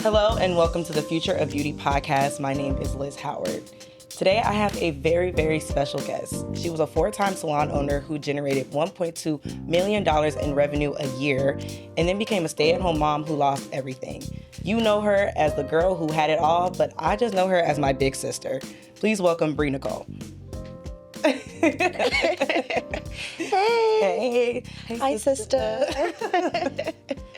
Hello and welcome to the Future of Beauty podcast. My name is Liz Howard. Today I have a very, very special guest. She was a 4-time salon owner who generated $1.2 million in revenue a year and then became a stay-at-home mom who lost everything. You know her as the girl who had it all, but I just know her as my big sister. Please welcome Bre Nicole. Hey. Hi, sister.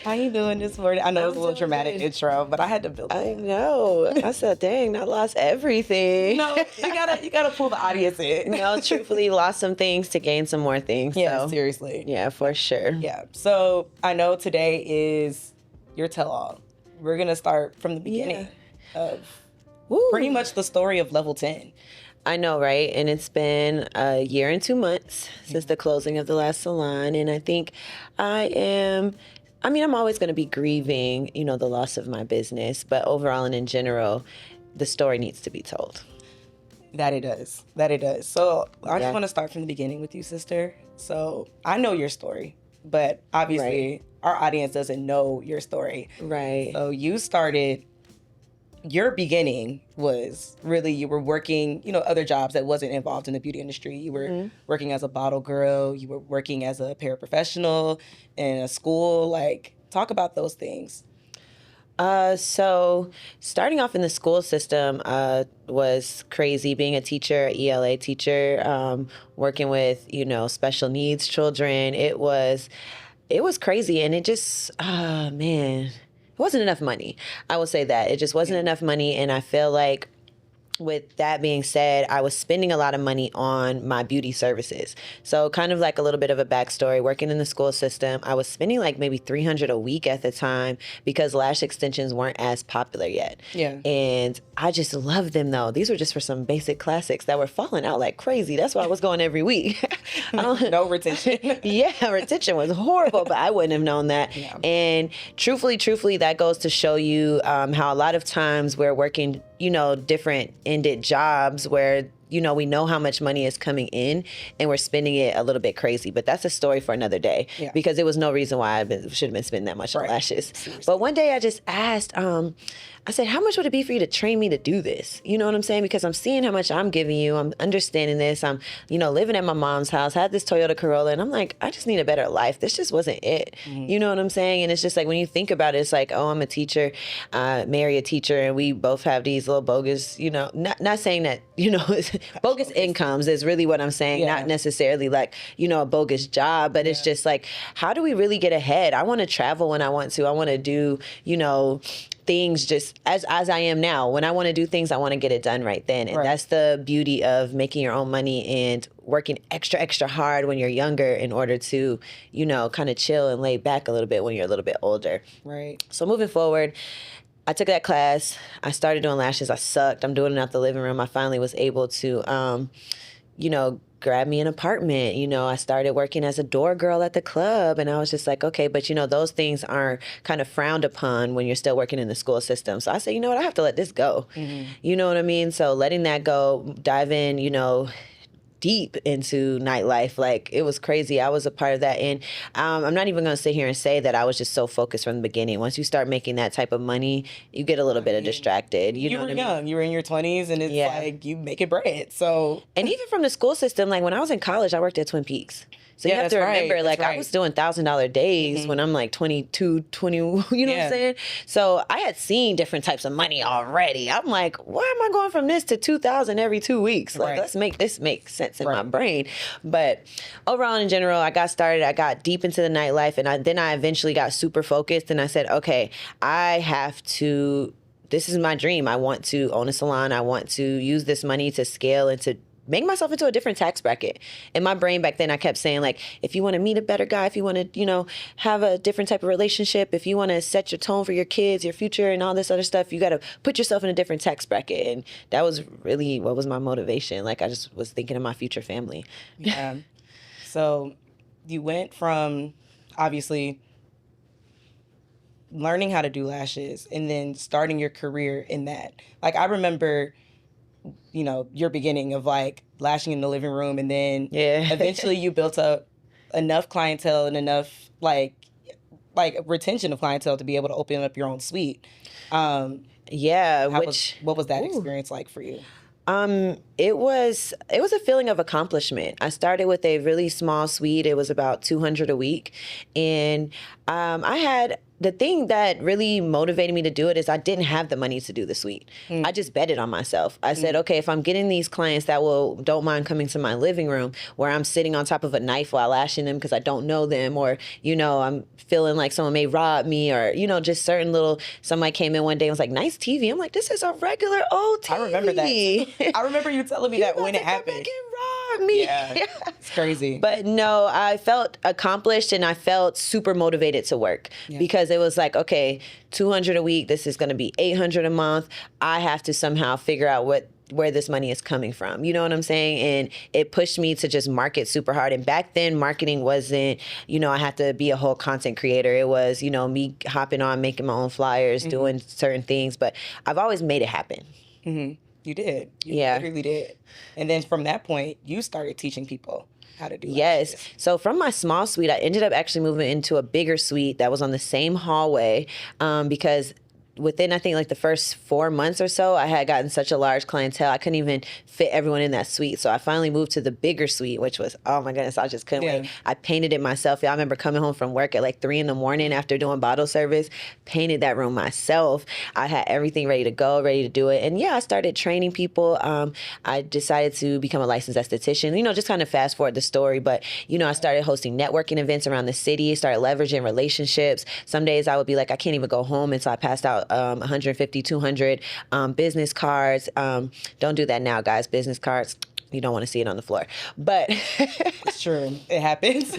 How you doing this morning? I know it's a little dramatic intro, but I had to build it. I know. I said, dang, I lost everything. No, you gotta pull the audience in. No, truthfully, lost some things to gain some more things. Yeah, so. seriously. Yeah, for sure. Yeah. So I know today is your tell-all. We're gonna start from the beginning of pretty much the story of Level 10. I know, right? And it's been a year and 2 months since the closing of the last salon. And I think I'm always going to be grieving, the loss of my business. But overall and in general, the story needs to be told. That it does. So I just want to start from the beginning with you, sister. So I know your story, but obviously our audience doesn't know your story. Right. So your beginning was really, you were working, other jobs that wasn't involved in the beauty industry. You were working as a bottle girl. You were working as a paraprofessional in a school. Like, talk about those things. So starting off in the school system was crazy. Being a teacher, ELA teacher, working with, special needs children. It was crazy. And it just, it wasn't enough money. I will say that. It just wasn't enough money. And I feel like with that being said, I was spending a lot of money on my beauty services. So kind of like a little bit of a backstory, working in the school system, I was spending like maybe $300 a week at the time because lash extensions weren't as popular yet. Yeah. And I just loved them though. These were just for some basic classics that were falling out like crazy. That's why I was going every week. No retention. Yeah, retention was horrible, but I wouldn't have known that. Yeah. And truthfully, that goes to show you how a lot of times we're working, different ended jobs where, we know how much money is coming in and we're spending it a little bit crazy. But that's a story for another day because there was no reason why I should have been spending that much on lashes. Seriously. But one day I just asked, I said, how much would it be for you to train me to do this? You know what I'm saying? Because I'm seeing how much I'm giving you. I'm understanding this. I'm, living at my mom's house, had this Toyota Corolla, and I'm like, I just need a better life. This just wasn't it. Mm-hmm. You know what I'm saying? And it's just like, when you think about it, it's like, oh, I'm a teacher, marry a teacher, and we both have these little bogus, not saying that, bogus incomes is really what I'm saying. Yeah. Not necessarily like, a bogus job, but it's just like, how do we really get ahead? I want to travel when I want to. I want to do, things just as I am now. When I want to do things, I want to get it done right then. And that's the beauty of making your own money and working extra, extra hard when you're younger in order to, kind of chill and lay back a little bit when you're a little bit older. Right. So moving forward, I took that class. I started doing lashes. I sucked. I'm doing it out the living room. I finally was able to, grab me an apartment. I started working as a door girl at the club, and I was just like, okay, but those things are kind of frowned upon when you're still working in the school system. So I said, I have to let this go. Mm-hmm. You know what I mean? So letting that go, dive in, deep into nightlife. Like, it was crazy. I was a part of that. And I'm not even going to sit here and say that I was just so focused from the beginning. Once you start making that type of money, you get a little bit of distracted. You know were what young. I mean? You were in your 20s, and it's like you making bread. So, and even from the school system, like when I was in college, I worked at Twin Peaks. So you have to remember, I was doing $1,000 days when I'm like 22, 20, you know what I'm saying? So I had seen different types of money already. I'm like, why am I going from this to $2,000 every 2 weeks? Like, let's make this make sense in my brain. But overall, in general, I got started. I got deep into the nightlife, and then I eventually got super focused, and I said, okay, this is my dream. I want to own a salon. I want to use this money to scale and to make myself into a different tax bracket. In my brain back then, I kept saying, like, if you want to meet a better guy, if you want to, have a different type of relationship, if you want to set your tone for your kids, your future, and all this other stuff, you got to put yourself in a different tax bracket. And that was really what was my motivation. Like, I just was thinking of my future family. Yeah. So you went from, obviously, learning how to do lashes and then starting your career in that. Like, I remember your beginning of like lashing in the living room, and then Yeah. eventually you built up enough clientele and enough like retention of clientele to be able to open up your own suite. Yeah. What was that experience like for you? It was a feeling of accomplishment. I started with a really small suite. It was about 200 a week. And I had the thing that really motivated me to do it is I didn't have the money to do the suite. I just betted on myself. I said, okay, if I'm getting these clients that don't mind coming to my living room where I'm sitting on top of a knife while lashing them because I don't know them, or, I'm feeling like someone may rob me, or, just certain somebody came in one day and was like, nice TV. I'm like, this is a regular old TV. I remember that. I remember you telling me that when it happened. Rob me. Yeah, it's crazy. But no, I felt accomplished and I felt super motivated to work because it was like, okay, 200 a week, this is going to be 800 a month. I have to somehow figure out where this money is coming from. You know what I'm saying? And it pushed me to just market super hard. And back then, marketing wasn't, I had to be a whole content creator. It was, me hopping on, making my own flyers, doing certain things. But I've always made it happen. Mm-hmm. You did. You literally did. And then from that point, you started teaching people how to do it. Yes. So from my small suite, I ended up actually moving into a bigger suite that was on the same hallway because within, I think, like the first 4 months or so, I had gotten such a large clientele, I couldn't even fit everyone in that suite. So I finally moved to the bigger suite, which was, oh my goodness, I just couldn't wait. I painted it myself. I remember coming home from work at like 3 a.m. after doing bottle service, painted that room myself. I had everything ready to go, ready to do it. And I started training people. I decided to become a licensed esthetician, just kind of fast forward the story. But, I started hosting networking events around the city, started leveraging relationships. Some days I would be like, I can't even go home until I passed out 150, 200 business cards. Don't do that now, guys. Business cards, you don't want to see it on the floor. But it's true. It happens.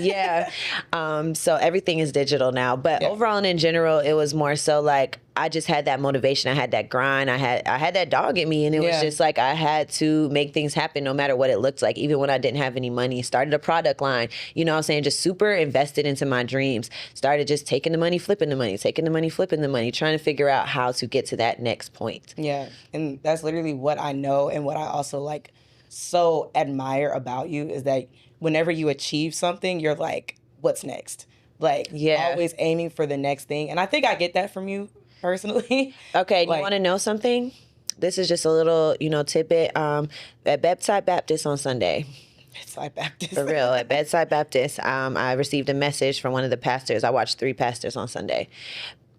So everything is digital now. But overall and in general, it was more so like I just had that motivation. I had that grind. I had that dog in me. And it was just like I had to make things happen no matter what it looked like. Even when I didn't have any money. Started a product line. You know what I'm saying? Just super invested into my dreams. Started just taking the money, flipping the money, taking the money, flipping the money, trying to figure out how to get to that next point. Yeah. And that's literally what I know and what I also so admire about you is that whenever you achieve something, you're like, what's next? Always aiming for the next thing. And I think I get that from you personally. Okay, do you want to know something? This is just a little, tidbit. At Bedside Baptist on Sunday. Bedside Baptist. For real, at Bedside Baptist, I received a message from one of the pastors. I watched 3 pastors on Sunday.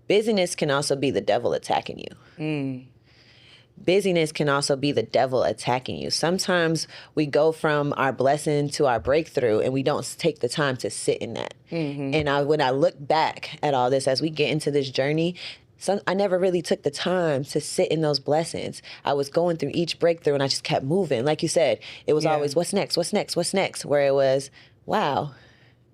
Busyness can also be the devil attacking you. Busyness can also be the devil attacking you. Sometimes we go from our blessing to our breakthrough and we don't take the time to sit in that. And when I look back at all this, as we get into this journey, I never really took the time to sit in those blessings. I was going through each breakthrough and I just kept moving. Like you said, it was always, what's next, what's next, what's next? Where it was, wow,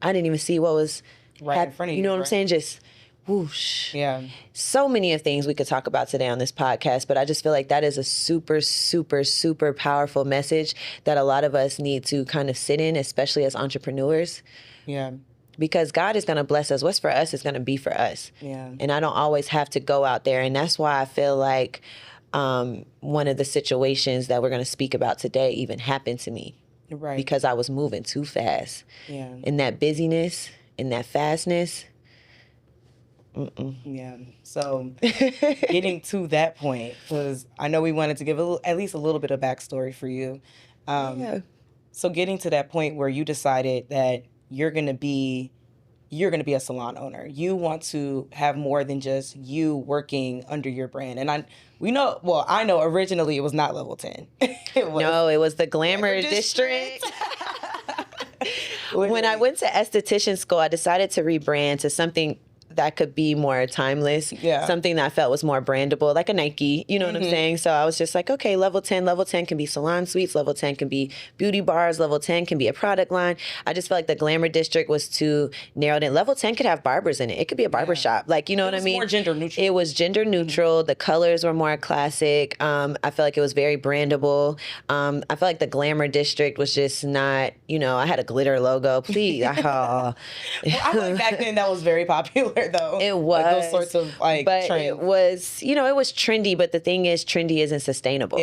I didn't even see what was right in front of you. You know what I'm saying? Just whoosh. Yeah. So many of things we could talk about today on this podcast, but I just feel like that is a super, super, super powerful message that a lot of us need to kind of sit in, especially as entrepreneurs. Yeah. Because God is going to bless us. What's for us is going to be for us. Yeah. And I don't always have to go out there. And that's why I feel like one of the situations that we're going to speak about today even happened to me. Right. Because I was moving too fast. Yeah. In that busyness, in that fastness. Yeah. So getting to that point, because I know we wanted to give at least a little bit of backstory for you. So getting to that point where you decided that you're gonna be a salon owner. You want to have more than just you working under your brand. And I know originally it was not Level 10. It was the Glamour District. When I went to esthetician school, I decided to rebrand to something that could be more timeless, something that I felt was more brandable, like a Nike, you know what I'm saying? So I was just like, okay, level 10 can be salon suites, level 10 can be beauty bars, level 10 can be a product line. I just felt like the Glamour District was too narrowed in. Level 10 could have barbers in it. It could be a barber shop. Like, you know what I mean? It was more gender neutral. It was gender neutral. The colors were more classic. I felt like it was very brandable. I felt like the Glamour District was just not, I had a glitter logo. Please. Well, I feel like back then that was very popular. Though it was like those sorts of but trends. It was it was trendy, but the thing is trendy isn't sustainable.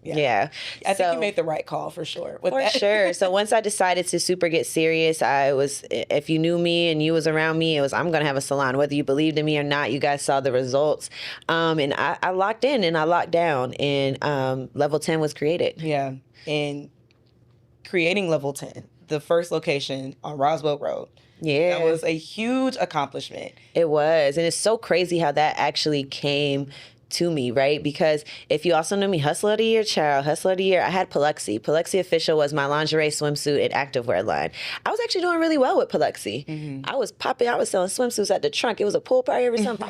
Yeah. I think you made the right call for sure. Sure. So once I decided to super get serious, if you knew me and you was around me, I'm going to have a salon. Whether you believed in me or not, you guys saw the results. And I locked in and I locked down, and Level 10 was created. Yeah. And creating Level 10, the first location on Roswell Road. Yeah. That was a huge accomplishment. It was. And it's so crazy how that actually came to me, right? Because if you also know me, Hustler of the Year, child, Hustler of the Year, I had Paluxy. Paluxy Official was my lingerie, swimsuit, and activewear line. I was actually doing really well with Paluxy. Mm-hmm. I was selling swimsuits at the trunk. It was a pool party every summer.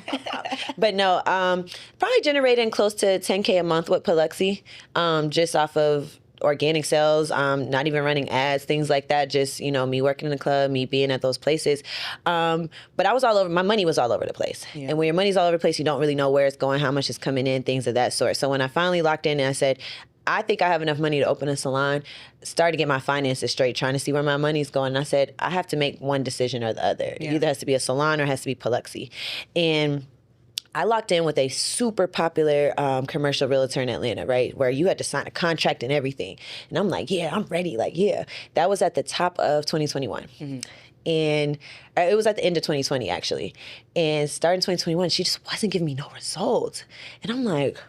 But no, probably generating close to $10K a month with Paluxy, just off of organic sales, not even running ads, things like that. Just, me working in the club, me being at those places. But I was all over, my money was all over the place. Yeah. And when your money's all over the place, you don't really know where it's going, how much is coming in, things of that sort. So when I finally locked in and I said, I think I have enough money to open a salon, started to get my finances straight, trying to see where my money's going. And I said, I have to make one decision or the other. Yeah. It either has to be a salon or it has to be Paluxy. And I locked in with a super popular commercial realtor in Atlanta, right? Where you had to sign a contract and everything. And I'm like, yeah, I'm ready. Like, yeah. That was at the top of 2021. Mm-hmm. And it was at the end of 2020, actually. And starting 2021, she just wasn't giving me no results. And I'm like,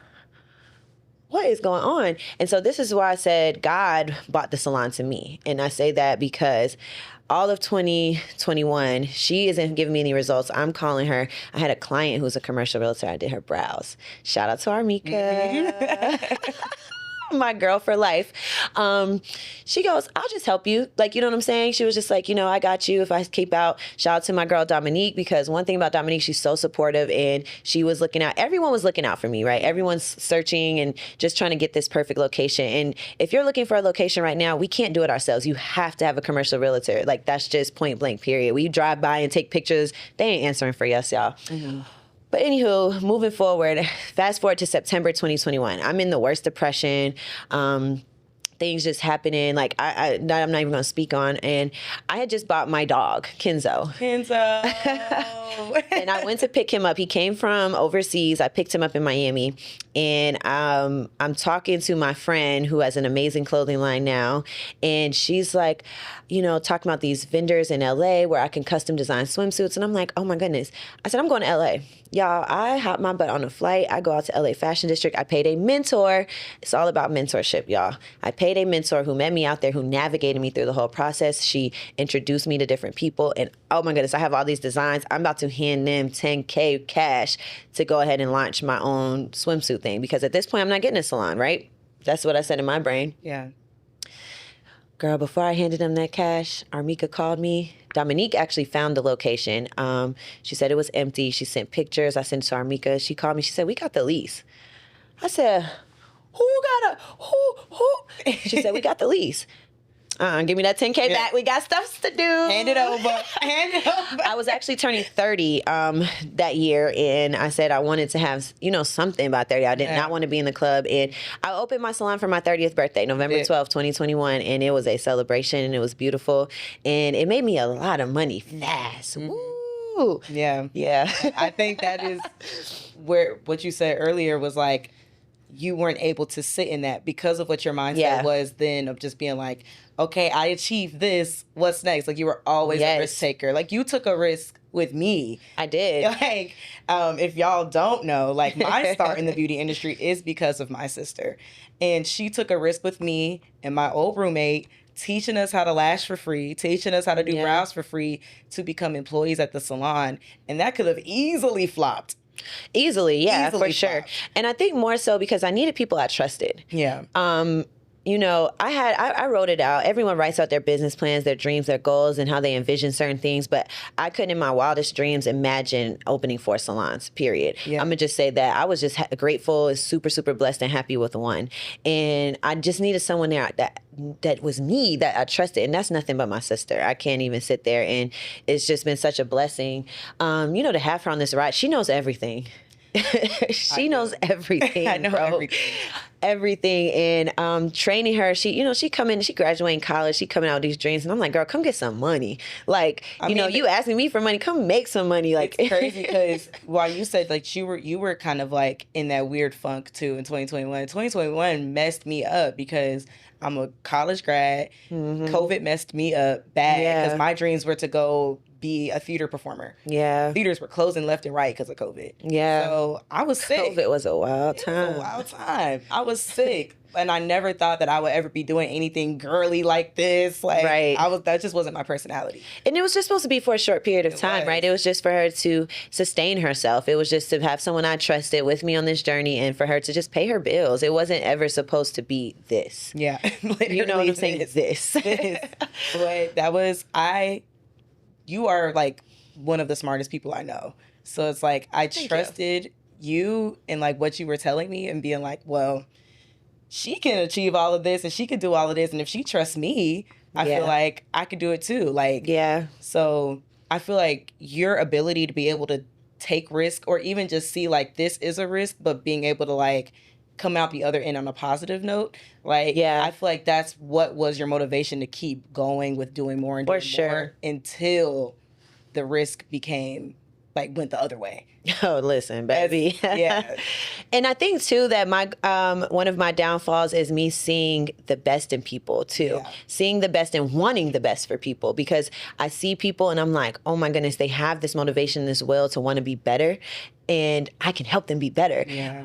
what is going on? And so this is why I said God bought the salon to me. And I say that because all of 2021, she isn't giving me any results. I'm calling her. I had a client who's a commercial realtor. I did her brows. Shout out to Armika. My girl for life. She goes, I'll just help you. Like, you know what I'm saying? She was just like, I got you if I keep out. Shout out to my girl Dominique, because one thing about Dominique, she's so supportive, and she was looking out. Everyone was looking out for me, right? Everyone's searching and just trying to get this perfect location. And if you're looking for a location right now, we can't do it ourselves. You have to have a commercial realtor. Like, that's just point blank, period. We drive by and take pictures. They ain't answering for us, y'all. Mm-hmm. But anywho, moving forward, fast forward to September 2021. I'm in the worst depression. Things just happening, like I'm not even going to speak on. And I had just bought my dog, Kenzo. And I went to pick him up. He came from overseas. I picked him up in Miami. And I'm talking to my friend who has an amazing clothing line now. And she's like, talking about these vendors in LA where I can custom design swimsuits. And I'm like, oh my goodness. I said, I'm going to LA. Y'all, I hop my butt on a flight. I go out to LA Fashion District. I paid a mentor. It's all about mentorship, y'all. I paid a mentor who met me out there, who navigated me through the whole process. She introduced me to different people. And oh my goodness, I have all these designs. I'm about to hand them $10K cash to go ahead and launch my own swimsuit thing. Because at this point, I'm not getting a salon, right? That's what I said in my brain. Yeah. Girl, before I handed them that cash, Armika called me. Dominique actually found the location. She said it was empty. She sent pictures. I sent it to Armika. She called me. She said, we got the lease. I said, who? She said, we got the lease. Give me that $10K back. We got stuff to do. Hand it over. I was actually turning 30 that year, and I said I wanted to have, something by 30. I did not want to be in the club. And I opened my salon for my 30th birthday, November 12th, 2021, and it was a celebration, and it was beautiful. And it made me a lot of money fast. Mm-hmm. Woo! Yeah. I think that is where what you said earlier was like, you weren't able to sit in that because of what your mindset was then, of just being like, okay, I achieved this. What's next? Like, you were always a risk taker. Like, you took a risk with me. I did. Like, if y'all don't know, like, my start in the beauty industry is because of my sister. And she took a risk with me and my old roommate, teaching us how to lash for free, teaching us how to do brows for free, to become employees at the salon. And that could have easily flopped. Easily, for sure. And I think more so because I needed people I trusted. Yeah. I wrote it out. Everyone writes out their business plans, their dreams, their goals, and how they envision certain things. But I couldn't, in my wildest dreams, imagine opening 4 salons, period. Yeah. I'm going to just say that I was just grateful, super, super blessed, and happy with one. And I just needed someone there that was me, that I trusted. And that's nothing but my sister. I can't even sit there. And it's just been such a blessing, to have her on this ride. She knows everything. She knows everything. I know bro. Everything. And training her, she graduating college, she coming out with these dreams, and I'm like, girl, come get some money. Like, you asking me for money, come make some money. Like, it's crazy because while you said like you were kind of like in that weird funk too in 2021. 2021 messed me up because I'm a college grad. COVID messed me up bad because my dreams were to go be a theater performer. Yeah. Theaters were closing left and right because of COVID. Yeah. So I was sick. COVID was a wild time. It was a wild time. I was sick. And I never thought that I would ever be doing anything girly like this. Like, that just wasn't my personality. And it was just supposed to be for a short period of time, right? It was just for her to sustain herself. It was just to have someone I trusted with me on this journey and for her to just pay her bills. It wasn't ever supposed to be this. Yeah. You know what I'm saying? This. But that was, you are like one of the smartest people I know. So it's like, I trusted you and like what you were telling me and being like, well, she can achieve all of this and she could do all of this. And if she trusts me, I feel like I could do it too. Like, so I feel like your ability to be able to take risk or even just see like this is a risk, but being able to like come out the other end on a positive note. Like, I feel like that's what was your motivation to keep going with doing more and doing more until the risk became like went the other way. Oh, listen, baby. And I think too that my one of my downfalls is me seeing the best in people too. Seeing the best and wanting the best for people, because I see people and I'm like, oh my goodness, they have this motivation, this will to want to be better, and I can help them be better.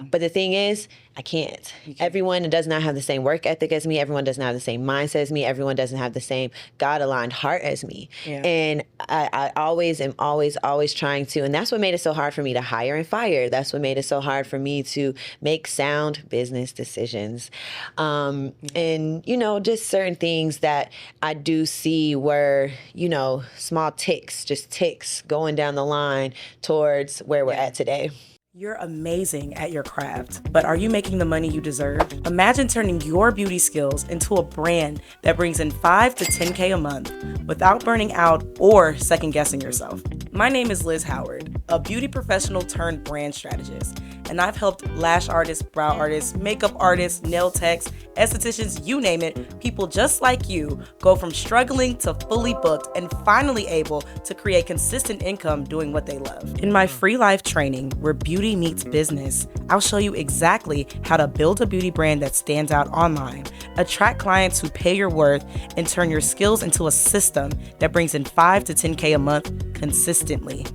But the thing is, I can't. Everyone does not have the same work ethic as me. Everyone doesn't have the same mindset as me. Everyone doesn't have the same God-aligned heart as me. And I always am always trying to, and that's what made it so hard for me to hire and fire. That's what made it so hard for me to make sound business decisions. And, just certain things that I do see were, small ticks going down the line towards where we're at today. You're amazing at your craft, but are you making the money you deserve? Imagine turning your beauty skills into a brand that brings in $5 to $10K a month without burning out or second guessing yourself. My name is Liz Howard, a beauty professional turned brand strategist, and I've helped lash artists, brow artists, makeup artists, nail techs, estheticians, you name it, people just like you go from struggling to fully booked and finally able to create consistent income doing what they love. In my free live training, where beauty meets business, I'll show you exactly how to build a beauty brand that stands out online, attract clients who pay your worth, and turn your skills into a system that brings in $5 to $10K a month consistently.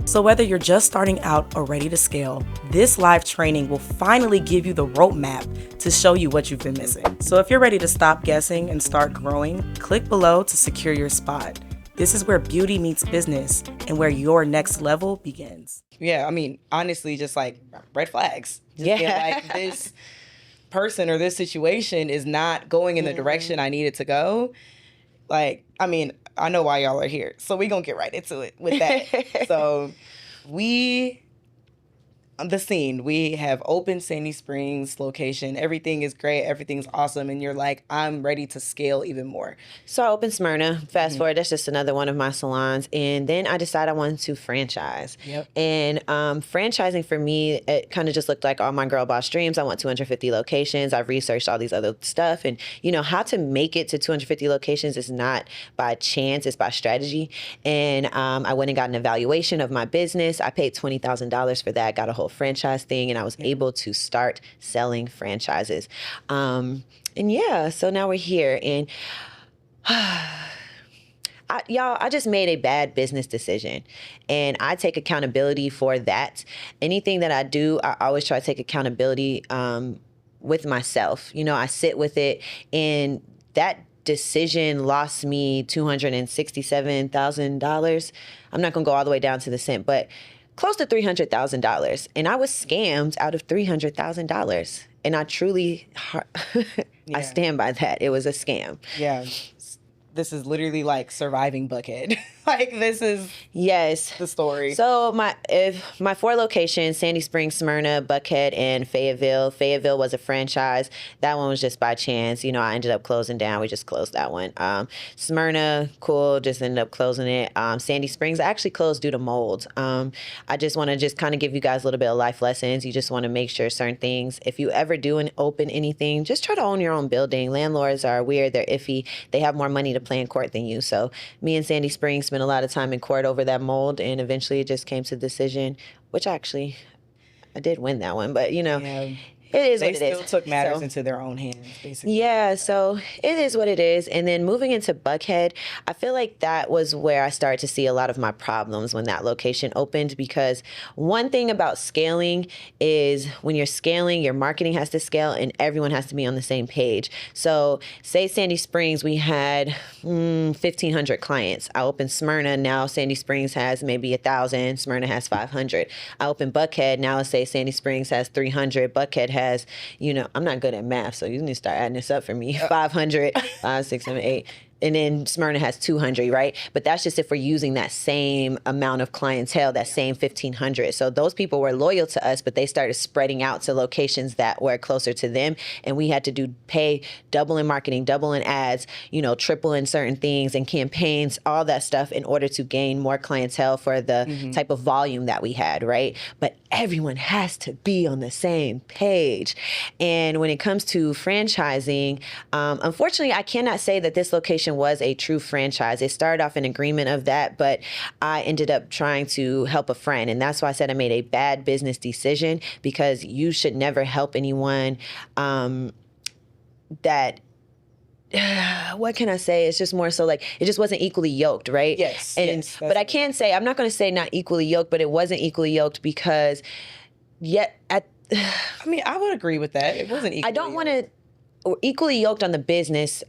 So whether you're just starting out or ready to scale, this live training will finally give you the roadmap to show you what you've been missing. So if you're ready to stop guessing and start growing, click below to secure your spot. This is where beauty meets business and where your next level begins. Yeah, I mean, honestly, just like red flags. Just like this person or this situation is not going in the direction I need it to go. Like, I mean, I know why y'all are here. So we're going to get right into it with that. So the scene, we have open Sandy Springs location. Everything is great. Everything's awesome. And you're like, I'm ready to scale even more. So I opened Smyrna. Fast forward, that's just another one of my salons. And then I decided I wanted to franchise. And franchising for me, it kind of just looked like all my girl boss dreams. I want 250 locations. I've researched all these other stuff. And, how to make it to 250 locations is not by chance. It's by strategy. And I went and got an evaluation of my business. I paid $20,000 for that. Got a whole franchise thing, and I was able to start selling franchises. So now we're here, and I just made a bad business decision, and I take accountability for that. Anything that I do, I always try to take accountability with myself. I sit with it, and that decision lost me $267,000. I'm not going to go all the way down to the cent, but close to $300,000. And I was scammed out of $300,000. And I truly, I stand by that. It was a scam. Yeah. this is literally like surviving Buckhead. Like this is yes the story. So my 4 locations, Sandy Springs, Smyrna, Buckhead, and Fayetteville. Fayetteville was a franchise. That one was just by chance. You know, I ended up closing down. We just closed that one. Smyrna, cool, just ended up closing it. Sandy Springs, I actually closed due to mold. I just want to just kind of give you guys a little bit of life lessons. You just want to make sure certain things, if you ever do open anything, just try to own your own building. Landlords are weird. They're iffy. They have more money to play in court than you. So me and Sandy Springs spent a lot of time in court over that mold, and eventually it just came to the decision, which actually I did win that one, but you know, Yeah. it is what it is. They still took matters into their own hands, basically. Yeah, so it is what it is. And then moving into Buckhead, I feel like that was where I started to see a lot of my problems when that location opened, because one thing about scaling is when you're scaling, your marketing has to scale and everyone has to be on the same page. So say Sandy Springs, we had 1,500 clients. I opened Smyrna, now Sandy Springs has maybe 1,000, Smyrna has 500. I opened Buckhead, now let's say Sandy Springs has 300, Buckhead has, you know, I'm not good at math, so you need to start adding this up for me. 500, 5, 6, 7, 8. And then Smyrna has 200, right? But that's just if we're using that same amount of clientele, that same 1,500. So those people were loyal to us, but they started spreading out to locations that were closer to them. And we had to pay double in marketing, double in ads, you know, triple in certain things and campaigns, all that stuff in order to gain more clientele for the type of volume that we had, right? But everyone has to be on the same page. And when it comes to franchising, unfortunately, I cannot say that this location was a true franchise. It started off an agreement of that, but I ended up trying to help a friend. And that's why I said I made a bad business decision, because you should never help anyone that what can I say? It's just more so like it just wasn't equally yoked, right? Yes. But I can say, I'm not going to say not equally yoked, but it wasn't equally yoked because I mean, I would agree with that. It wasn't equally I don't want to equally yoked on the business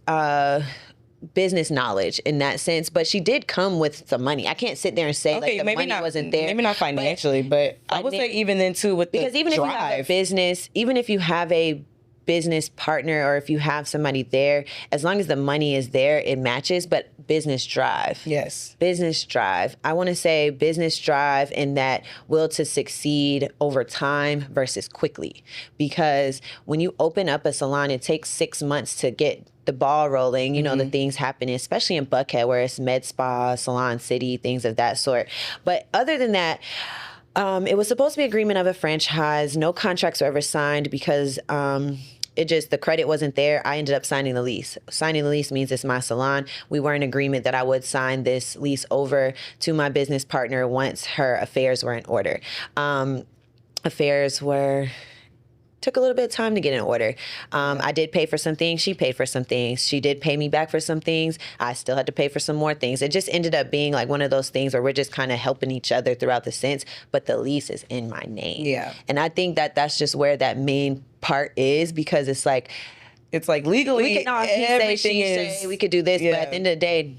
knowledge in that sense, but she did come with some money. I can't sit there and say like the money wasn't there. Maybe not financially, but I would say even then too with because even drive. if you have a business, even if you have a business partner or if you have somebody there, as long as the money is there, it matches. But business drive. Yes. Business drive. I want to say business drive in that will to succeed over time versus quickly. Because when you open up a salon, it takes 6 months to get the ball rolling, you know, the things happening, especially in Buckhead where it's med spa, salon city, things of that sort. But other than that, it was supposed to be agreement of a franchise. No contracts were ever signed because the credit wasn't there. I ended up signing the lease. Signing the lease means it's my salon. We were in agreement that I would sign this lease over to my business partner once her affairs were in order. Affairs took a little bit of time to get in order. I did pay for some things. She paid for some things. She did pay me back for some things. I still had to pay for some more things. It just ended up being like one of those things where we're just kind of helping each other throughout the sense, but the lease is in my name. Yeah. And I think that that's just where that main part is, because it's like legally we can everything is, we could do this, but at the end of the day,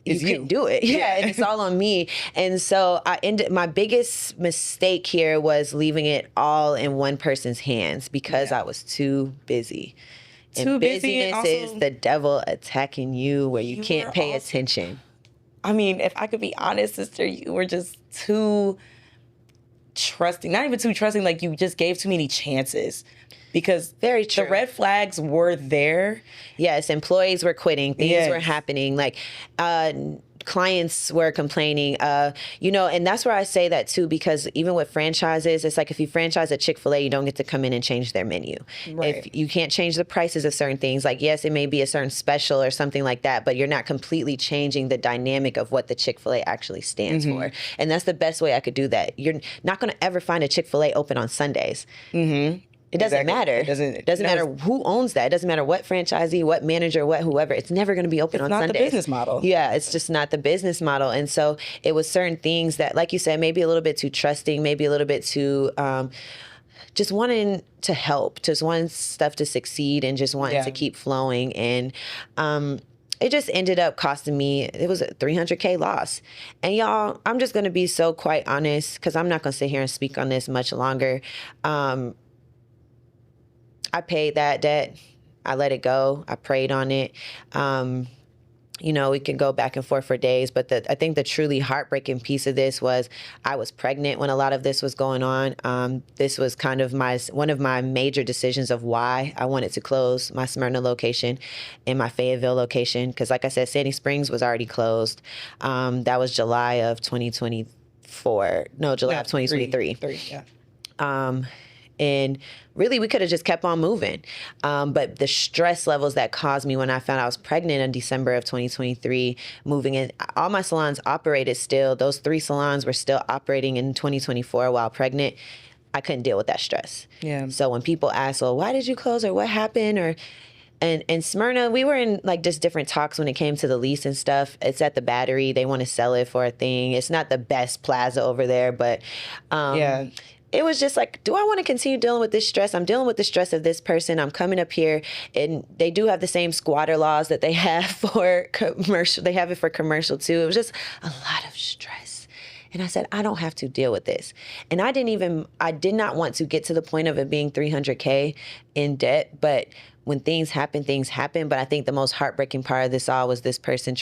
you can do it. Yeah, and it's all on me. And so my biggest mistake here was leaving it all in one person's hands because I was too busy. Too busy. Busyness Also, is the devil attacking you where you can't pay attention. I mean, if I could be honest, sister, you were just too trusting. Not even too trusting, like you just gave too many chances. Because very true. The red flags were there. Yes, employees were quitting. Things were happening. Like clients were complaining. And that's where I say that too, because even with franchises, it's like if you franchise a Chick-fil-A, you don't get to come in and change their menu. Right. If you can't change the prices of certain things, like yes, it may be a certain special or something like that, but you're not completely changing the dynamic of what the Chick-fil-A actually stands for. And that's the best way I could do that. You're not going to ever find a Chick-fil-A open on Sundays. It doesn't matter. It doesn't matter who owns that. It doesn't matter what franchisee, what manager, what whoever. It's never going to be open on Sundays. It's not the business model. Yeah, it's just not the business model. And so it was certain things that, like you said, maybe a little bit too trusting, maybe a little bit too just wanting to help, just wanting stuff to succeed and just wanting to keep flowing. And it just ended up costing me, it was a $300K loss. And y'all, I'm just going to be so quite honest, because I'm not going to sit here and speak on this much longer. I paid that debt. I let it go. I prayed on it. You know, we can go back and forth for days, but I think the truly heartbreaking piece of this was I was pregnant when a lot of this was going on. This was kind of one of my major decisions of why I wanted to close my Smyrna location and my Fayetteville location. Because like I said, Sandy Springs was already closed. That was July of 2024. No, July of 2023. Yeah. And really, we could have just kept on moving. But the stress levels that caused me when I found I was pregnant in December of 2023, moving in, all my salons operated still. Those 3 salons were still operating in 2024 while pregnant. I couldn't deal with that stress. Yeah. So when people ask, well, why did you close or what happened? And Smyrna, we were in like just different talks when it came to the lease and stuff. It's at the Battery. They want to sell it for a thing. It's not the best plaza over there, but yeah. It was just like, do I want to continue dealing with this stress? I'm dealing with the stress of this person. I'm coming up here, and they do have the same squatter laws that they have for commercial. They have it for commercial too. It was just a lot of stress. And I said, I don't have to deal with this. And I did not want to get to the point of it being $300K in debt. But when things happen, things happen. But I think the most heartbreaking part of this all was this person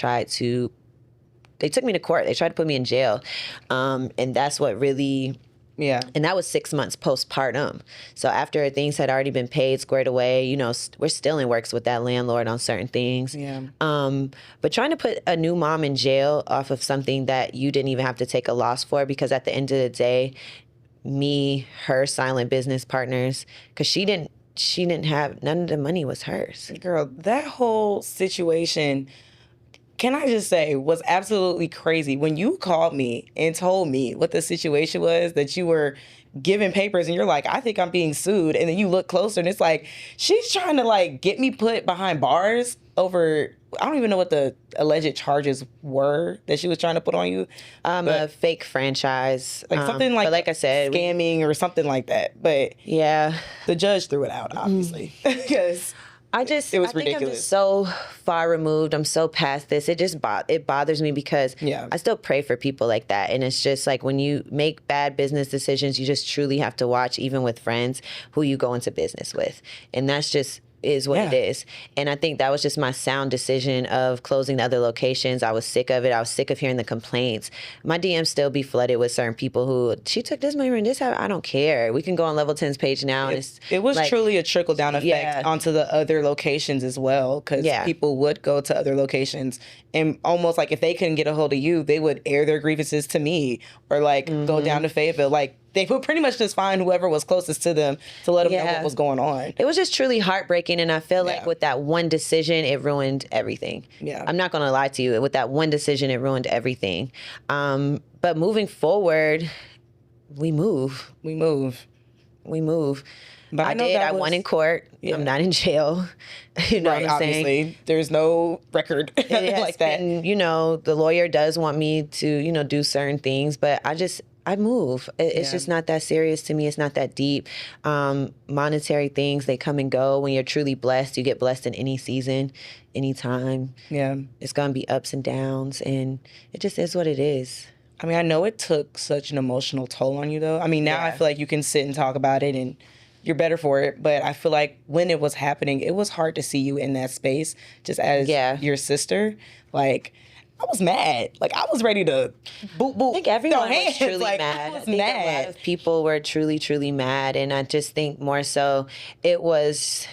they took me to court. They tried to put me in jail. And that's what really... Yeah. And that was 6 months postpartum. So after things had already been paid, squared away, you know, we're still in works with that landlord on certain things. Yeah. But trying to put a new mom in jail off of something that you didn't even have to take a loss for, because at the end of the day, her silent business partners, because she didn't have, none of the money was hers. Girl, that whole situation, can I just say, was absolutely crazy. When you called me and told me what the situation was, that you were giving papers and you're like, I think I'm being sued. And then you look closer and it's like, she's trying to like get me put behind bars over, I don't even know what the alleged charges were that she was trying to put on you. A fake franchise. Like something like, but like I said, scamming or something like that. But yeah, the judge threw it out, obviously. Because it was ridiculous. I'm just so far removed. I'm so past this. It bothers me because I still pray for people like that. And it's just like when you make bad business decisions, you just truly have to watch, even with friends, who you go into business with. And that's just is what it is. And I think that was just my sound decision of closing the other locations. I was sick of it. I was sick of hearing the complaints. My DMs still be flooded with certain people who, she took this money and this, I don't care. We can go on Level 10's page now. And it was like, truly a trickle-down effect onto the other locations as well, because people would go to other locations and almost like if they couldn't get a hold of you, they would air their grievances to me or like go down to Fayetteville. Like, they would pretty much just find whoever was closest to them to let them know what was going on. It was just truly heartbreaking, and I feel like with that one decision, it ruined everything. Yeah, I'm not going to lie to you. With that one decision, it ruined everything. But moving forward, we move. But I won in court. Yeah. I'm not in jail. You know what I'm saying? Obviously, there's no record like that. And, you know, the lawyer does want me to, you know, do certain things, but I move. It's just not that serious to me. It's not that deep. Monetary things, they come and go. When you're truly blessed, you get blessed in any season, anytime. Yeah. It's going to be ups and downs, and it just is what it is. I mean, I know it took such an emotional toll on you, though. I mean, now I feel like you can sit and talk about it, and you're better for it. But I feel like when it was happening, it was hard to see you in that space, just as your sister. Like, I was mad. Like, I was ready to boop. I think everyone was truly mad. I think a lot of people were truly, truly mad. And I just think more so it was,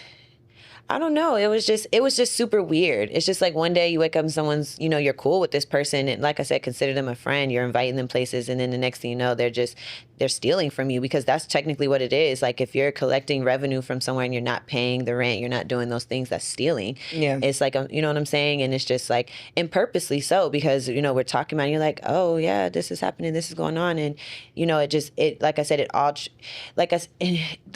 I don't know. It was just super weird. It's just like one day you wake up and someone's, you know, you're cool with this person. And like I said, consider them a friend. You're inviting them places. And then the next thing you know, they're stealing from you, because that's technically what it is. Like, if you're collecting revenue from somewhere and you're not paying the rent, you're not doing those things, that's stealing. Yeah. It's like, you know what I'm saying? And it's just like, and purposely so, because, you know, we're talking about it and you're like, oh yeah, this is happening, this is going on. And, you know, like I said,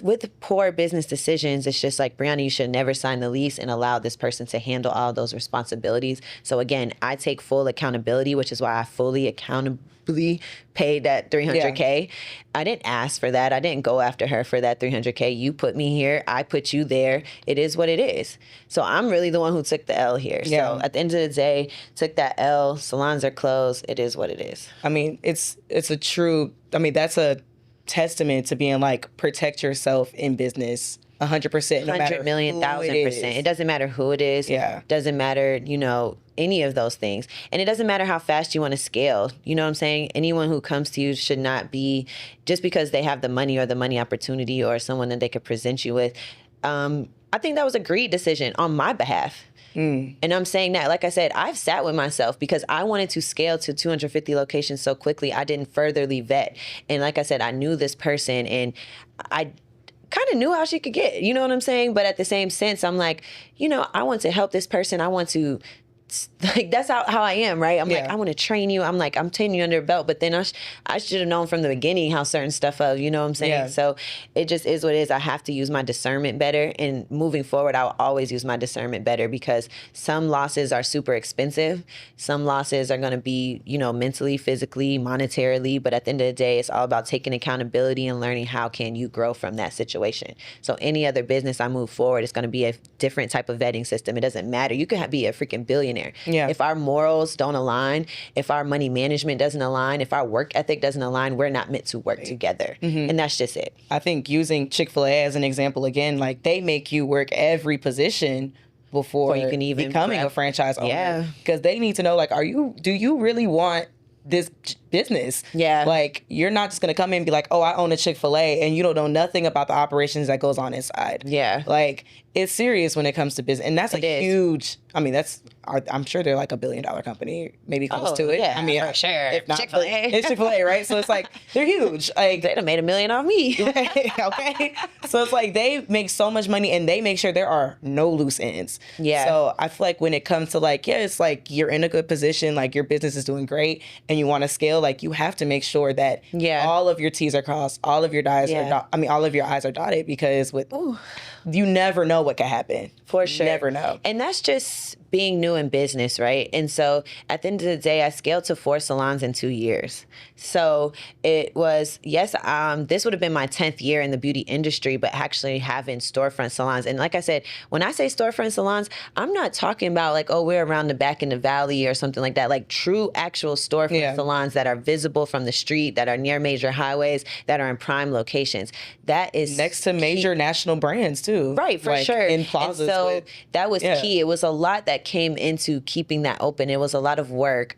with poor business decisions, it's just like, Brianna, you should never sign the lease and allow this person to handle all those responsibilities. So again, I take full accountability, which is why I fully accountably paid that $300K. I didn't ask for that. I didn't go after her for that $300K. You put me here. I put you there. It is what it is. So I'm really the one who took the L here. Yeah. So at the end of the day, took that L. Salons are closed. It is what it is. I mean, it's a true, I mean, that's a testament to being like, protect yourself in business. 100%. No matter 100 million, who 1,000%. It doesn't matter who it is. Yeah. Doesn't matter, you know, any of those things. And it doesn't matter how fast you want to scale. You know what I'm saying? Anyone who comes to you should not be, just because they have the money or the money opportunity or someone that they could present you with. I think that was a great decision on my behalf. And I'm saying that, like I said, I've sat with myself because I wanted to scale to 250 locations so quickly. I didn't furtherly vet. And like I said, I knew this person and I kind of knew how she could get, you know what I'm saying? But at the same sense, I'm like, you know, I want to help this person. I want to, like, that's how I am, right? I'm like, I want to train you. I'm like, I'm taking you under a belt. But then I should have known from the beginning how certain stuff is, you know what I'm saying? So it just is what it is. I have to use my discernment better. And moving forward, I'll always use my discernment better because some losses are super expensive. Some losses are going to be, you know, mentally, physically, monetarily. But at the end of the day, it's all about taking accountability and learning how can you grow from that situation. So any other business I move forward, it's going to be a different type of vetting system. It doesn't matter. You could be a freaking billionaire. If our morals don't align, if our money management doesn't align, if our work ethic doesn't align, we're not meant to work together. And that's just it. I think using Chick-fil-A as an example again, like they make you work every position before you can even becoming a franchise owner. Because they need to know, like, do you really want this business? Like, you're not just going to come in and be like, oh, I own a Chick-fil-A, and you don't know nothing about the operations that goes on inside. Like, it's serious when it comes to business. And that's a huge, I mean, I'm sure they're like $1 billion company, maybe close to it. I mean, for sure. If not, Chick-fil-A. It's Chick-fil-A, right? So it's like, they're huge. Like, they'd have made $1 million off me. Okay. So it's like, they make so much money and they make sure there are no loose ends. So I feel like when it comes to like, it's like you're in a good position, like your business is doing great and you want to scale, like you have to make sure that all of your T's are crossed, all of your I's are all of your I's are dotted, because you never know what could happen. For sure. You never know. And that's just being new in business, right? And so at the end of the day, I scaled to 4 salons in 2 years. So it was, this would have been my 10th year in the beauty industry, but actually having storefront salons. And like I said, when I say storefront salons, I'm not talking about like, oh, we're around the back in the valley or something like that. Like true, actual storefront salons that are visible from the street, that are near major highways, that are in prime locations. That is next to major national brands too. Right, for sure. In plazas. And so that was key. It was a lot that came into keeping that open. It was a lot of work.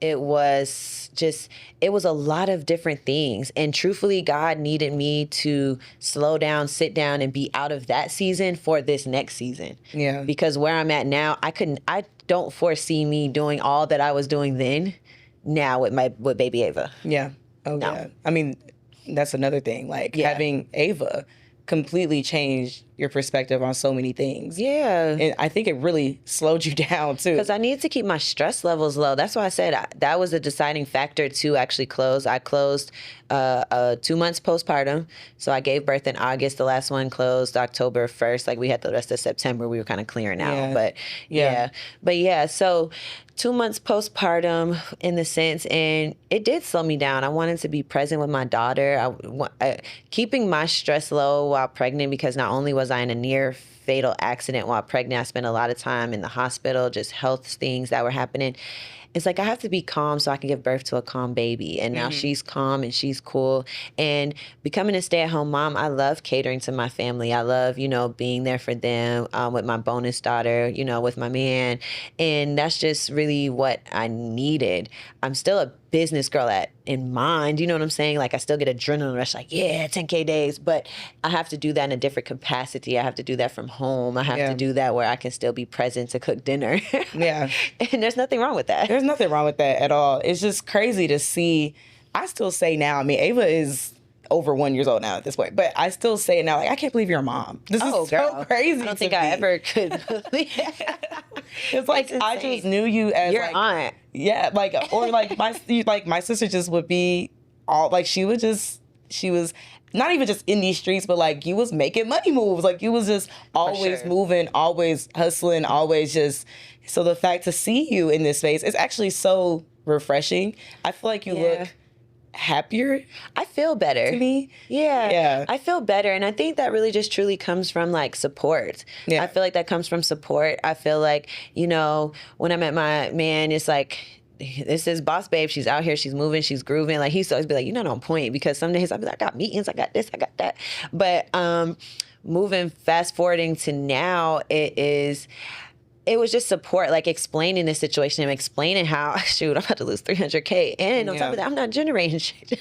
It was a lot of different things. And truthfully, God needed me to slow down, sit down, and be out of that season for this next season. Because where I'm at now, I don't foresee me doing all that I was doing then now with baby Ava. I mean, that's another thing. Like having Ava completely changed your perspective on so many things. And I think it really slowed you down too. Because I needed to keep my stress levels low. That's why I said that was a deciding factor to actually close. I closed 2 months postpartum. So I gave birth in August. The last one closed October 1st. Like we had the rest of September. We were kind of clearing out. But so 2 months postpartum in the sense, and it did slow me down. I wanted to be present with my daughter. Keeping my stress low while pregnant, because not only was I in a near fatal accident while pregnant, I spent a lot of time in the hospital, just health things that were happening. It's like I have to be calm so I can give birth to a calm baby. And now she's calm and she's cool. And becoming a stay-at-home mom, I love catering to my family. I love, being there for them with my bonus daughter, with my man. And that's just really what I needed. I'm still a business girl in mind, you know what I'm saying? Like I still get adrenaline rush, like 10K days, but I have to do that in a different capacity. I have to do that from home. I have to do that where I can still be present to cook dinner. And there's nothing wrong with that. There's nothing wrong with that at all. It's just crazy to see. I still say now, I mean, Ava is over 1 year old now at this point, but I still say it now, like, I can't believe you're a mom. This is so crazy. I don't think I ever could believe It's like, I just knew you as your aunt. Yeah, like, or like my sister just would be all like, she was not even just in these streets, but like you was making money moves. Like you was just always moving, always hustling, always just. So the fact to see you in this space is actually so refreshing. I feel like you look happier. I feel better. To me. Yeah. I feel better. And I think that really just truly comes from like support. I feel like that comes from support. I feel like, when I met my man, it's like, this is boss babe. She's out here. She's moving. She's grooving. Like, he used to always be like, you're not on point, because some days I'll be like, I got meetings. I got this. I got that. But fast forwarding to now, it was just support, like explaining the situation and explaining how, shoot, I'm about to lose $300K. And on top of that, I'm not generating shit.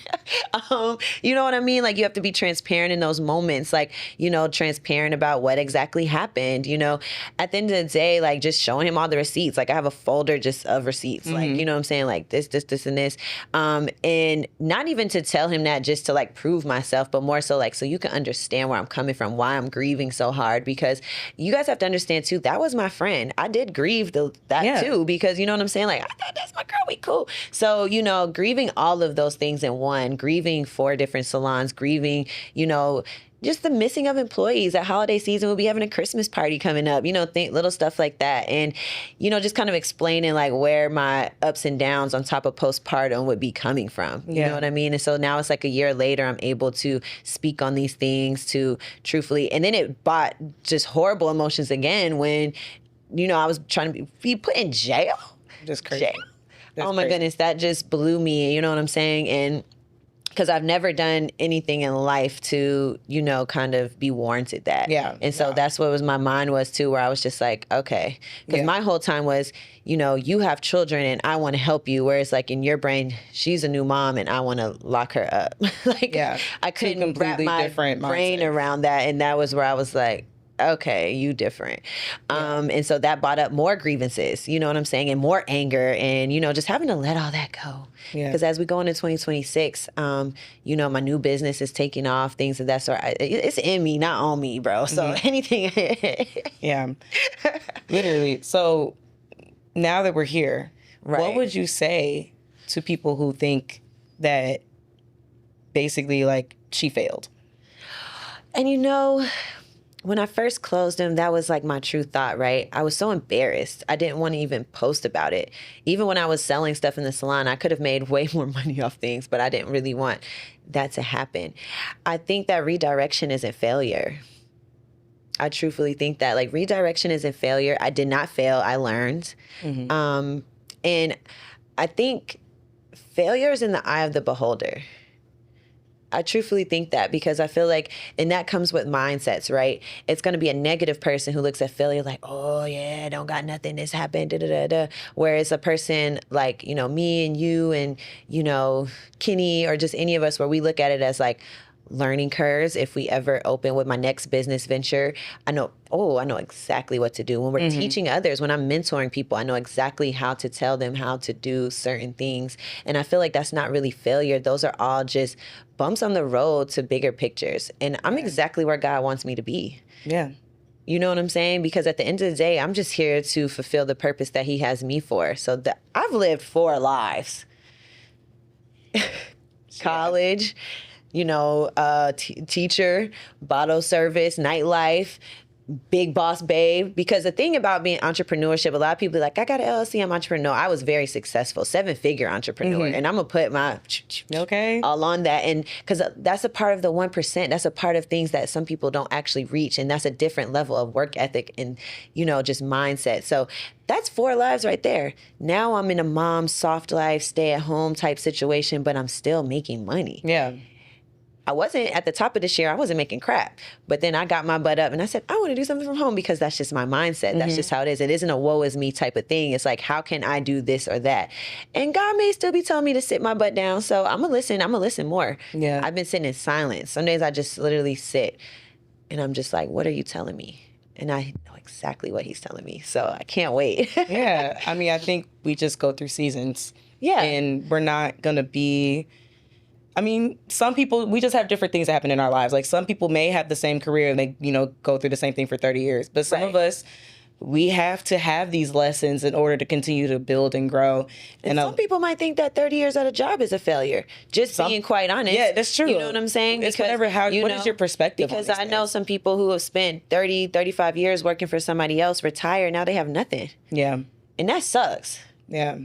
You know what I mean? Like, you have to be transparent in those moments, like, you know, transparent about what exactly happened. You know, at the end of the day, like, just showing him all the receipts. Like, I have a folder just of receipts, like, you know what I'm saying? Like this, and this. And not even to tell him that just to like prove myself, but more so like, so you can understand where I'm coming from, why I'm grieving so hard. Because you guys have to understand too, that was my friend. I did grieve that too, because you know what I'm saying? Like, I thought that's my girl, we cool. So, you know, grieving all of those things in one, grieving 4 different salons, grieving, you know, just the missing of employees. At holiday season, we'll be having a Christmas party coming up, you know, little stuff like that. And, you know, just kind of explaining like where my ups and downs on top of postpartum would be coming from. You know what I mean? And so now it's like a year later, I'm able to speak on these things to truthfully, and then it brought just horrible emotions again when, you know, I was trying to be put in jail. Just crazy. Oh my goodness, that just blew me. You know what I'm saying? And because I've never done anything in life to, you know, kind of be warranted that. Yeah. And so that's what my mind was too, where I was just like, okay. Because my whole time was, you know, you have children and I want to help you. Whereas like in your brain, she's a new mom and I want to lock her up. Like, I couldn't wrap my brain around that. And that was where I was like, okay, you different. And so that brought up more grievances, you know what I'm saying? And more anger and, you know, just having to let all that go. Because as we go into 2026, you know, my new business is taking off, things of that sort. It's in me, not on me, bro. So anything. Literally. So now that we're here, what would you say to people who think that basically like she failed? And you know, when I first closed them, that was like my true thought, right? I was so embarrassed. I didn't want to even post about it. Even when I was selling stuff in the salon, I could have made way more money off things, but I didn't really want that to happen. I think that redirection isn't failure. I truthfully think that like redirection isn't failure. I did not fail. I learned. And I think failure is in the eye of the beholder. I truthfully think that, because I feel like, and that comes with mindsets, right? It's going to be a negative person who looks at failure like, oh yeah, don't got nothing, this happened, da da da da. Whereas a person like, you know, me and you and, you know, Kenny or just any of us, where we look at it as like learning curves. If we ever open with my next business venture, I know exactly what to do. When we're teaching others, when I'm mentoring people, I know exactly how to tell them how to do certain things. And I feel like that's not really failure. Those are all just bumps on the road to bigger pictures. And I'm exactly where God wants me to be. Yeah. You know what I'm saying? Because at the end of the day, I'm just here to fulfill the purpose that he has me for. So I've lived 4 lives. College, you know, teacher, bottle service, nightlife, big boss babe. Because the thing about being entrepreneurship, a lot of people are like, I got an LLC, I'm entrepreneur. I was very successful, 7-figure entrepreneur. And I'm going to put my all on that. And because that's a part of the 1%. That's a part of things that some people don't actually reach. And that's a different level of work ethic and, you know, just mindset. So that's 4 lives right there. Now I'm in a mom, soft life, stay at home type situation, but I'm still making money. Yeah. I wasn't at the top of this year. I wasn't making crap. But then I got my butt up and I said, I want to do something from home, because that's just my mindset. That's just how it is. It isn't a woe is me type of thing. It's like, how can I do this or that? And God may still be telling me to sit my butt down. So I'm going to listen. I'm going to listen more. Yeah. I've been sitting in silence. Some days I just literally sit and I'm just like, what are you telling me? And I know exactly what he's telling me. So I can't wait. Yeah. I mean, I think we just go through seasons. Yeah. And we're not going to be... I mean, some people, we just have different things that happen in our lives. Like, some people may have the same career and they, you know, go through the same thing for 30 years. But some of us, we have to have these lessons in order to continue to build and grow. And some people might think that 30 years at a job is a failure. Just being quite honest. Yeah, that's true. You know what I'm saying? It's whatever, what is your perspective Because on I know some people who have spent 30, 35 years working for somebody else, retire, now they have nothing. Yeah. And that sucks. Yeah.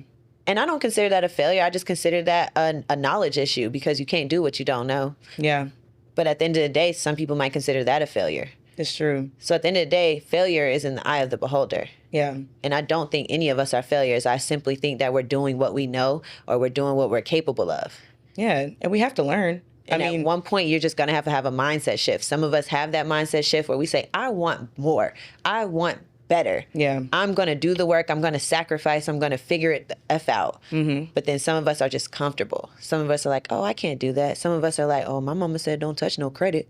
And I don't consider that a failure. I just consider that a knowledge issue, because you can't do what you don't know. Yeah. But at the end of the day, some people might consider that a failure. It's true. So at the end of the day, failure is in the eye of the beholder. Yeah. And I don't think any of us are failures. I simply think that we're doing what we know, or we're doing what we're capable of. Yeah. And we have to learn. And at one point, you're just going to have a mindset shift. Some of us have that mindset shift where we say, I want more. I want better. Yeah. I'm going to do the work. I'm going to sacrifice. I'm going to figure it the F out. Mm-hmm. But then some of us are just comfortable. Some of us are like, oh, I can't do that. Some of us are like, oh, my mama said don't touch no credit.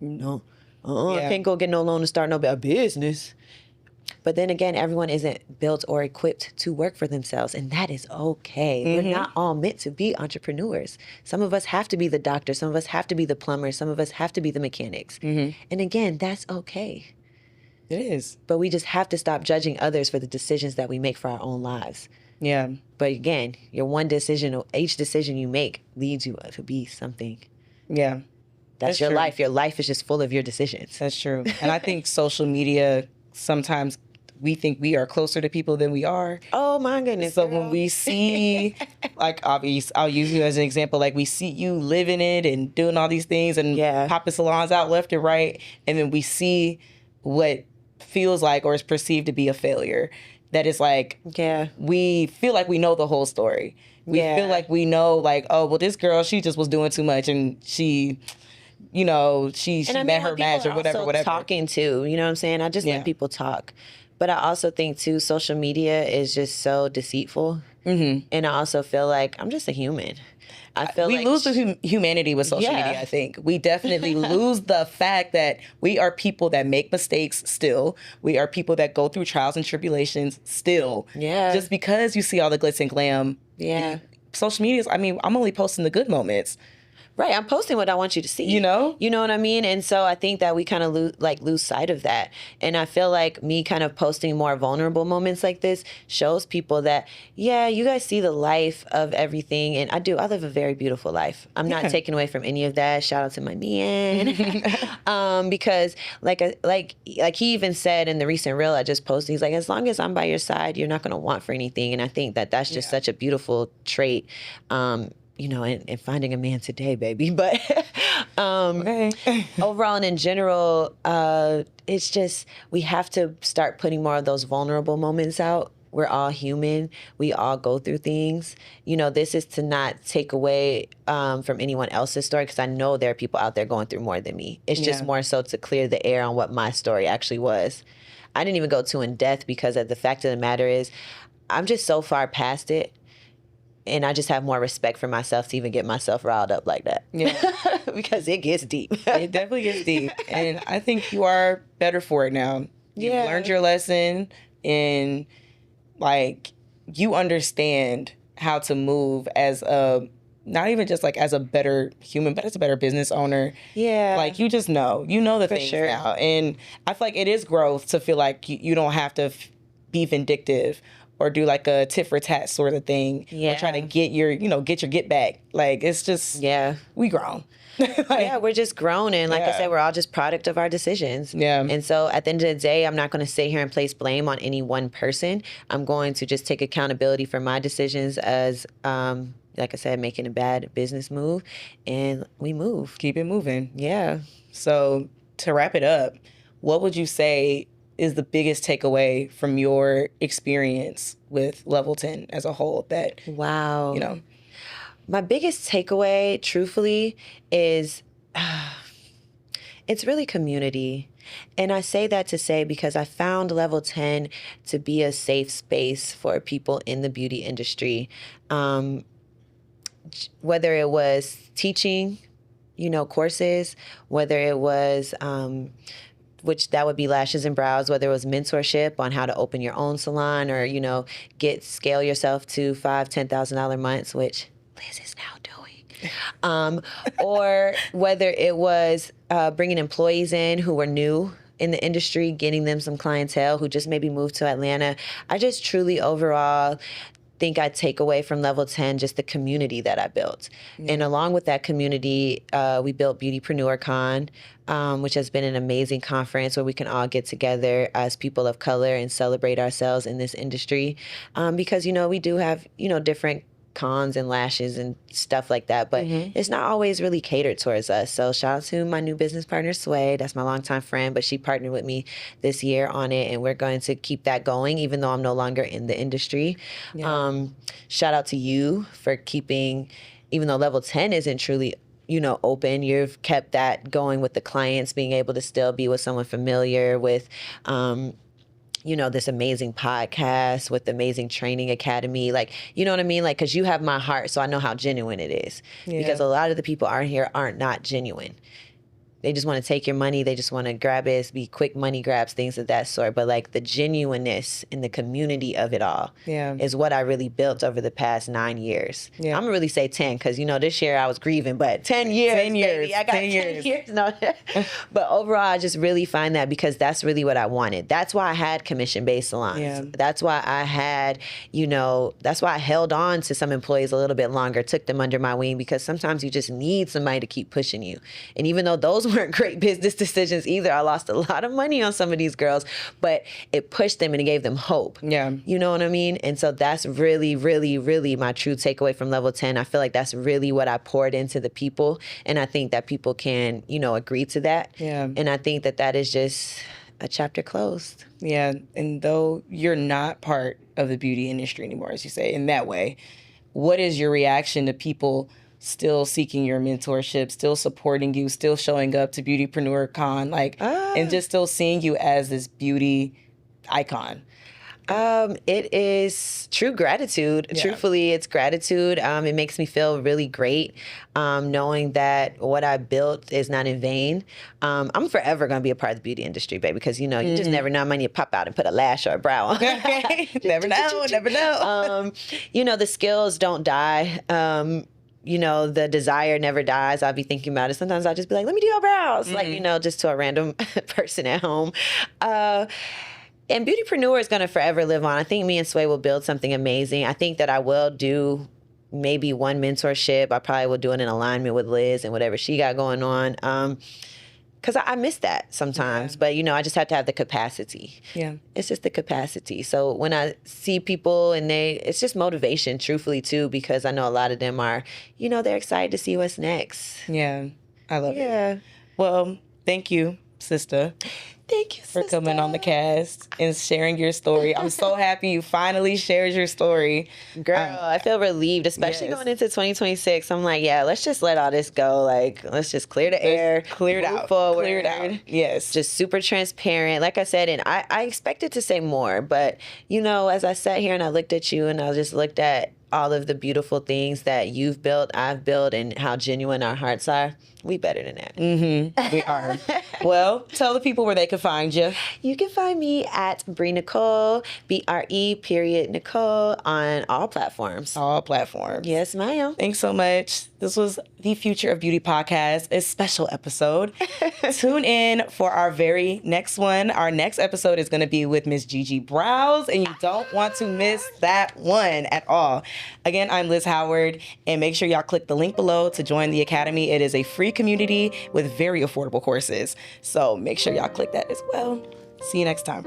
No. I can't go get no loan to start no business. But then again, everyone isn't built or equipped to work for themselves, and that is okay. Mm-hmm. We're not all meant to be entrepreneurs. Some of us have to be the doctor. Some of us have to be the plumber. Some of us have to be the mechanics. Mm-hmm. And again, that's okay. It is. But we just have to stop judging others for the decisions that we make for our own lives. Yeah. But again, your one decision, each decision you make leads you to be something. Yeah. That's your true. life. Your life is just full of your decisions. That's true. And I think social media, sometimes we think we are closer to people than we are. Oh my goodness. So girl. when we see, like, obviously, I'll use you as an example, like we see you living it and doing all these things and popping salons out left and right. And then we see what feels like or is perceived to be a failure. That is like, we feel like we know the whole story. We feel like we know, like, oh, well, this girl, she just was doing too much and she... you know, she met her match or whatever. Talking too, you know what I'm saying? I just let people talk. But I also think too, social media is just so deceitful. Mm-hmm. And I also feel like I'm just a human. I feel we like lose the humanity with social media, I think. We definitely lose the fact that we are people that make mistakes still. We are people that go through trials and tribulations still. Yeah. Just because you see all the glitz and glam. Yeah. Social media, I mean, I'm only posting the good moments. Right, I'm posting what I want you to see. You know? You know what I mean? And so I think that we kind of lose sight of that. And I feel like me kind of posting more vulnerable moments like this shows people that, yeah, you guys see the life of everything. And I live a very beautiful life. I'm not taking away from any of that. Shout out to my man. Because like he even said in the recent reel I just posted, he's like, as long as I'm by your side, you're not going to want for anything. And I think that that's just such a beautiful trait. You know, and finding a man today, baby. But overall and in general, it's just we have to start putting more of those vulnerable moments out. We're all human. We all go through things. You know, this is to not take away from anyone else's story, because I know there are people out there going through more than me. It's just more so to clear the air on what my story actually was. I didn't even go too in depth because the fact of the matter is I'm just so far past it. And I just have more respect for myself to even get myself riled up like that. Yeah. Because it gets deep. It definitely gets deep. And I think you are better for it now. You've learned your lesson, and like you understand how to move as not even just like as a better human, but as a better business owner. Yeah. Like you just know. You know the things now. And I feel like it is growth to feel like you don't have to be vindictive or do like a tit for tat sort of thing. Or try to get your get back. Like it's just, we grown. We're just grown. And like I said, we're all just product of our decisions. Yeah. And so at the end of the day, I'm not going to sit here and place blame on any one person. I'm going to just take accountability for my decisions as, like I said, making a bad business move. And we move. Keep it moving. Yeah. So to wrap it up, what would you say is the biggest takeaway from your experience with Level 10 as a whole that, wow, you know? My biggest takeaway, truthfully, is it's really community. And I say that to say because I found Level 10 to be a safe space for people in the beauty industry. Whether it was teaching, courses, whether it was... which that would be lashes and brows, whether it was mentorship on how to open your own salon or, scale yourself to $5,000, $10,000 months, which Liz is now doing. Or whether it was bringing employees in who were new in the industry, getting them some clientele who just maybe moved to Atlanta. I just truly overall think I take away from Level 10 just the community that I built. And along with that community, we built Beautypreneur Con, which has been an amazing conference where we can all get together as people of color and celebrate ourselves in this industry. Because, we do have, different cons and lashes and stuff like that, but it's not always really catered towards us. So shout out to my new business partner, Sway. That's my longtime friend, but she partnered with me this year on it, and we're going to keep that going, even though I'm no longer in the industry. Yeah. Shout out to you for keeping, even though level 10 isn't truly open, you've kept that going with the clients, being able to still be with someone familiar with, this amazing podcast with amazing training academy. Like, you know what I mean? Like, because you have my heart, so I know how genuine it is. Yeah. Because a lot of the people out here aren't not genuine. They just want to take your money. They just want to grab it, be quick money grabs, things of that sort. But like the genuineness and the community of it all is what I really built over the past 9 years. Yeah. I'm going to really say 10 because, this year I was grieving, but 10 years. 10 years. Baby. I got 10 years. No. But overall, I just really find that because that's really what I wanted. That's why I had commission-based salons. Yeah. That's why I had, that's why I held on to some employees a little bit longer, took them under my wing, because sometimes you just need somebody to keep pushing you. And even though those weren't great business decisions either. I lost a lot of money on some of these girls, but it pushed them and it gave them hope. Yeah. You know what I mean? And so that's really, really, really my true takeaway from level 10. I feel like that's really what I poured into the people. And I think that people can, agree to that. Yeah. And I think that that is just a chapter closed. Yeah. And though you're not part of the beauty industry anymore, as you say, in that way, what is your reaction to people still seeking your mentorship, still supporting you, still showing up to Beautypreneur Con, and just still seeing you as this beauty icon? It is true gratitude. Yeah. Truthfully, it's gratitude. It makes me feel really great, knowing that what I built is not in vain. I'm forever going to be a part of the beauty industry, baby, because, you just never know. I might need to pop out and put a lash or a brow on. Never know. The skills don't die. The desire never dies. I'll be thinking about it. Sometimes I'll just be like, let me do your brows. Just to a random person at home. And Beautypreneur is going to forever live on. I think me and Sway will build something amazing. I think that I will do maybe one mentorship. I probably will do it in alignment with Liz and whatever she got going on. Because I miss that sometimes. Yeah. But, I just have to have the capacity. Yeah. It's just the capacity. So when I see people and it's just motivation, truthfully, too, because I know a lot of them are, they're excited to see what's next. Yeah. I love it. Yeah. Well, thank you, sister. Thank you, for coming on the cast and sharing your story. I'm so happy you finally shared your story. Girl, I feel relieved, especially going into 2026. I'm like, yeah, let's just let all this go. Like, let's just clear the air. Clear it out. Forward. Clear it out. Yes. Just super transparent. Like I said, and I expected to say more, but, as I sat here and I looked at you and I just looked at all of the beautiful things that you've built, I've built, and how genuine our hearts are, we better than that. Mm-hmm. We are. Well, tell the people where they can find you. You can find me at Bre Nicole, BRE.Nicole on all platforms. All platforms. Yes, ma'am. Thanks so much. This was the Future of Beauty podcast, a special episode. Tune in for our very next one. Our next episode is going to be with Miss Gigi Brows, and you don't want to miss that one at all. Again, I'm Liz Howard, and make sure y'all click the link below to join the Academy. It is a free community with very affordable courses. So make sure y'all click that as well. See you next time.